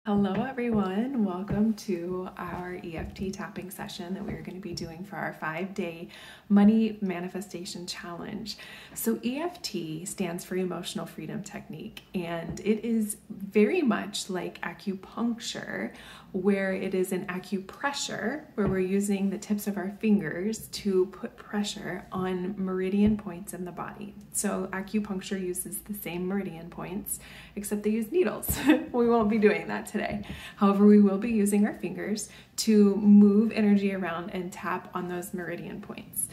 Hello everyone, welcome to our EFT tapping session that we're going to be doing for our 5-day money manifestation challenge. So EFT stands for Emotional Freedom Technique, and it is very much like acupuncture, where it is an acupressure, where we're using the tips of our fingers to put pressure on meridian points in the body. So acupuncture uses the same meridian points, except they use needles. We won't be doing that today. However, we will be using our fingers to move energy around and tap on those meridian points.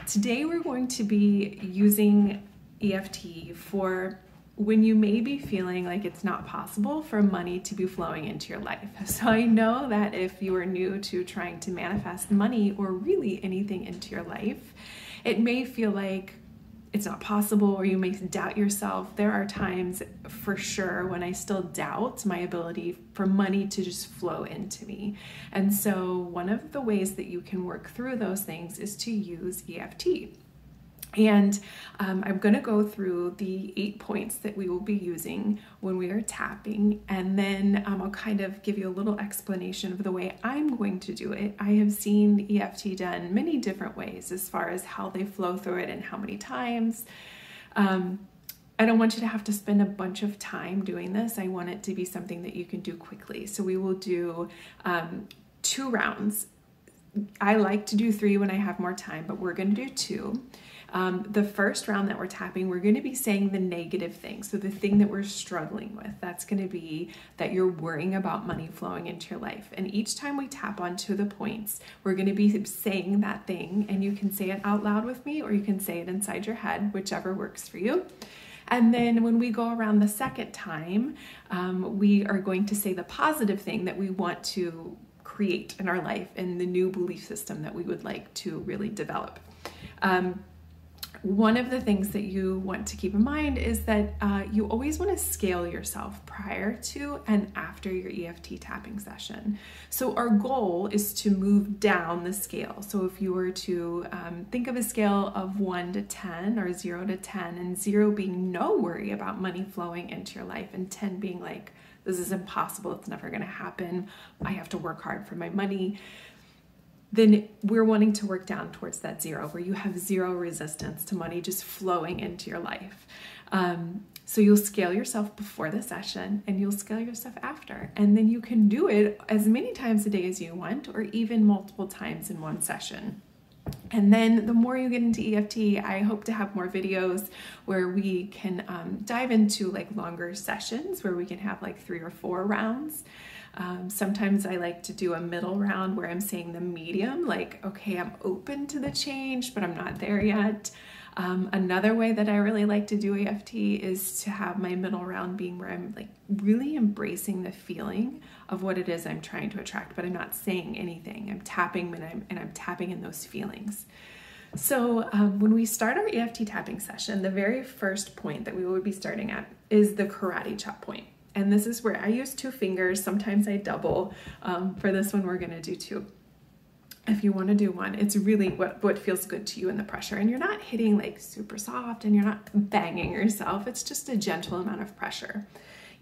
Today we're going to be using EFT for when you may be feeling like it's not possible for money to be flowing into your life. So I know that if you are new to trying to manifest money or really anything into your life, it may feel like it's not possible, or you may doubt yourself. There are times for sure when I still doubt my ability for money to just flow into me. And so one of the ways that you can work through those things is to use EFT. And I'm going to go through the 8 points that we will be using when we are tapping, and then I'll kind of give you a little explanation of the way I'm going to do it. I have seen EFT done many different ways as far as how they flow through it and how many times. I don't want you to have to spend a bunch of time doing this. I want it to be something that you can do quickly. So we will do 2 rounds. I like to do 3 when I have more time, but we're going to do 2. The first round that we're tapping, we're going to be saying the negative thing. So the thing that we're struggling with, that's going to be that you're worrying about money flowing into your life. And each time we tap onto the points, we're going to be saying that thing, and you can say it out loud with me, or you can say it inside your head, whichever works for you. And then when we go around the second time, we are going to say the positive thing that we want to create in our life and the new belief system that we would like to really develop. One of the things that you want to keep in mind is that you always want to scale yourself prior to and after your EFT tapping session. So our goal is to move down the scale. So if you were to think of a scale of 1 to 10 or 0 to 10, and 0 being no worry about money flowing into your life, and 10 being like, this is impossible, it's never going to happen, I have to work hard for my money, then we're wanting to work down towards that 0, where you have 0 resistance to money just flowing into your life. So you'll scale yourself before the session, and you'll scale yourself after. And then you can do it as many times a day as you want, or even multiple times in one session. And then the more you get into EFT, I hope to have more videos where we can dive into like longer sessions where we can have like 3 or 4 rounds. Sometimes I like to do a middle round where I'm saying the medium, like, okay, I'm open to the change, but I'm not there yet. Another way that I really like to do EFT is to have my middle round being where I'm like really embracing the feeling of what it is I'm trying to attract, but I'm not saying anything. I'm tapping and I'm tapping in those feelings. So when we start our EFT tapping session, the very first point that we will be starting at is the karate chop point. And this is where I use 2 fingers. Sometimes I double. For this one, we're going to do 2. If you want to do 1, it's really what feels good to you in the pressure. And you're not hitting like super soft, and you're not banging yourself. It's just a gentle amount of pressure.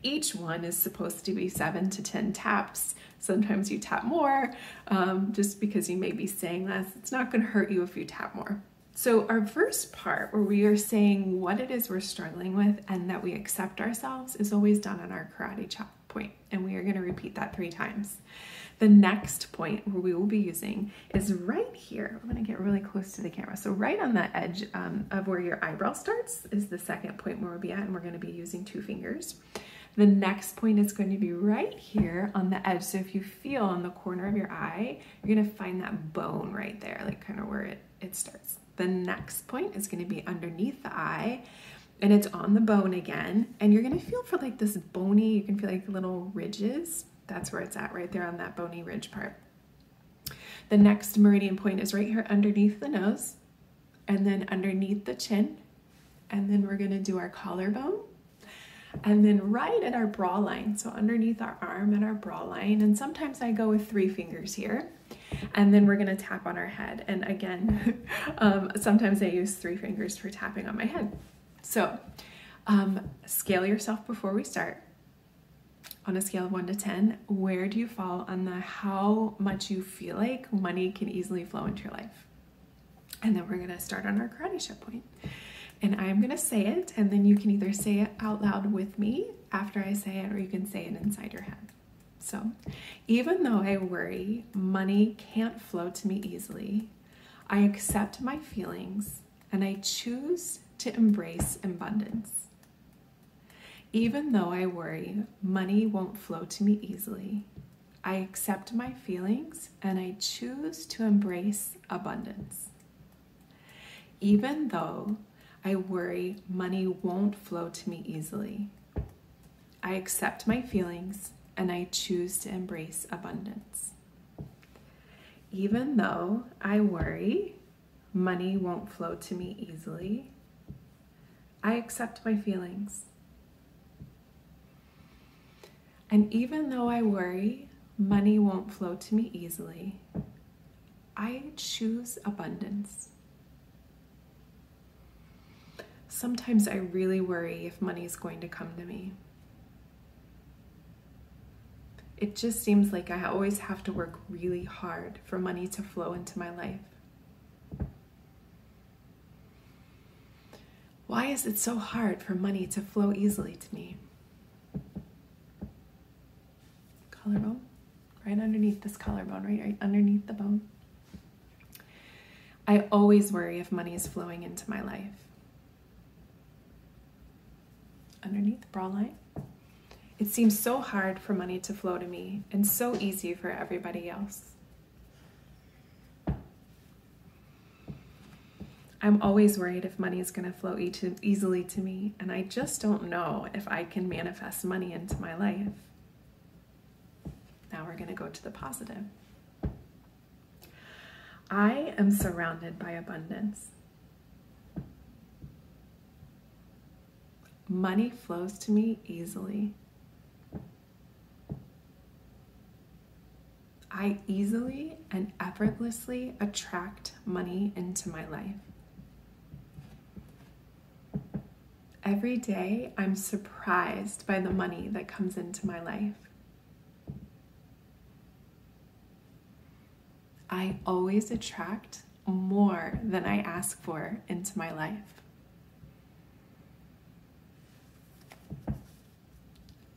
Each one is supposed to be 7 to 10 taps. Sometimes you tap more, just because you may be saying less. It's not going to hurt you if you tap more. So our first part, where we are saying what it is we're struggling with and that we accept ourselves, is always done on our karate chop point. And we are going to repeat that 3 times. The next point where we will be using is right here. I'm going to get really close to the camera. So right on the edge of where your eyebrow starts is the second point where we'll be at, and we're going to be using 2 fingers. The next point is going to be right here on the edge. So if you feel on the corner of your eye, you're going to find that bone right there, like kind of where it starts. The next point is going to be underneath the eye, and it's on the bone again. And you're going to feel for like this bony, you can feel like little ridges. That's where it's at, right there on that bony ridge part. The next meridian point is right here underneath the nose, and then underneath the chin. And then we're going to do our collarbone. And then right at our bra line, so underneath our arm and our bra line. And sometimes I go with 3 fingers here. And then we're going to tap on our head. And again, sometimes I use 3 fingers for tapping on my head. So scale yourself before we start. on a scale of 1 to 10, where do you fall on the how much you feel like money can easily flow into your life? And then we're going to start on our karate chop point. And I'm going to say it, and then you can either say it out loud with me after I say it, or you can say it inside your head. So, even though I worry money can't flow to me easily, I accept my feelings and I choose to embrace abundance. Even though I worry money won't flow to me easily, I accept my feelings and I choose to embrace abundance. Even though I worry money won't flow to me easily, I accept my feelings and I choose to embrace abundance. Even though I worry money won't flow to me easily, I accept my feelings. And even though I worry money won't flow to me easily, I choose abundance. Sometimes I really worry if money is going to come to me. It just seems like I always have to work really hard for money to flow into my life. Why is it so hard for money to flow easily to me? Collarbone, right underneath this collarbone, right underneath the bone. I always worry if money is flowing into my life. Underneath the bra line. It seems so hard for money to flow to me and so easy for everybody else. I'm always worried if money is going to flow easily to me, and I just don't know if I can manifest money into my life. Now we're going to go to the positive. I am surrounded by abundance. Money flows to me easily. I easily and effortlessly attract money into my life. Every day, I'm surprised by the money that comes into my life. I always attract more than I ask for into my life.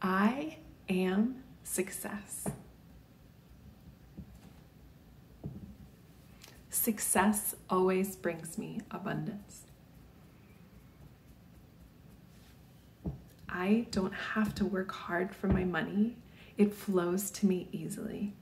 I am success. Success always brings me abundance. I don't have to work hard for my money. It flows to me easily.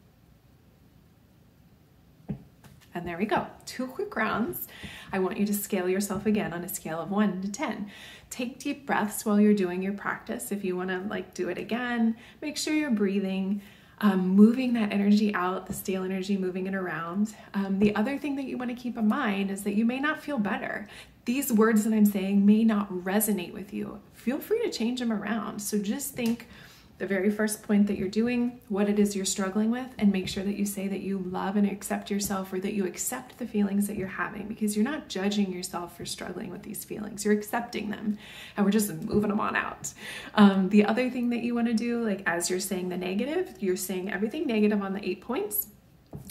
And there we go. 2 quick rounds. I want you to scale yourself again on a scale of 1 to 10. Take deep breaths while you're doing your practice. If you want to do it again, make sure you're breathing, moving that energy out, the stale energy, moving it around. The other thing that you want to keep in mind is that you may not feel better. These words that I'm saying may not resonate with you. Feel free to change them around. So just think the very first point that you're doing, what it is you're struggling with, and make sure that you say that you love and accept yourself, or that you accept the feelings that you're having, because you're not judging yourself for struggling with these feelings. You're accepting them, and we're just moving them on out. The other thing that you want to do, as you're saying the negative, you're saying everything negative on the 8 points.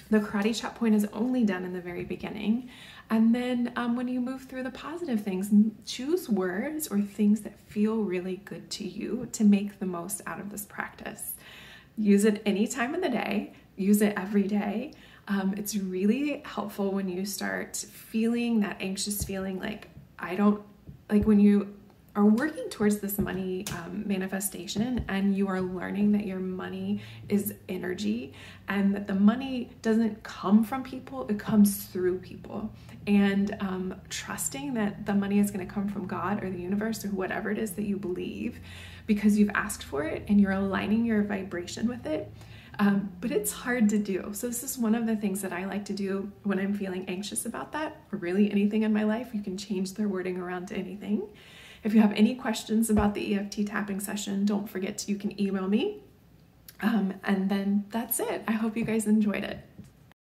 The karate chop point is only done in the very beginning. And then when you move through the positive things, choose words or things that feel really good to you to make the most out of this practice. Use it any time of the day. Use it every day. It's really helpful when you start feeling that anxious feeling when you are working towards this money manifestation, and you are learning that your money is energy, and that the money doesn't come from people, it comes through people. And trusting that the money is going to come from God or the universe or whatever it is that you believe, because you've asked for it and you're aligning your vibration with it. But it's hard to do. So this is one of the things that I like to do when I'm feeling anxious about that, or really anything in my life. You can change their wording around to anything. If you have any questions about the EFT tapping session, don't forget you can email me. And then that's it. I hope you guys enjoyed it.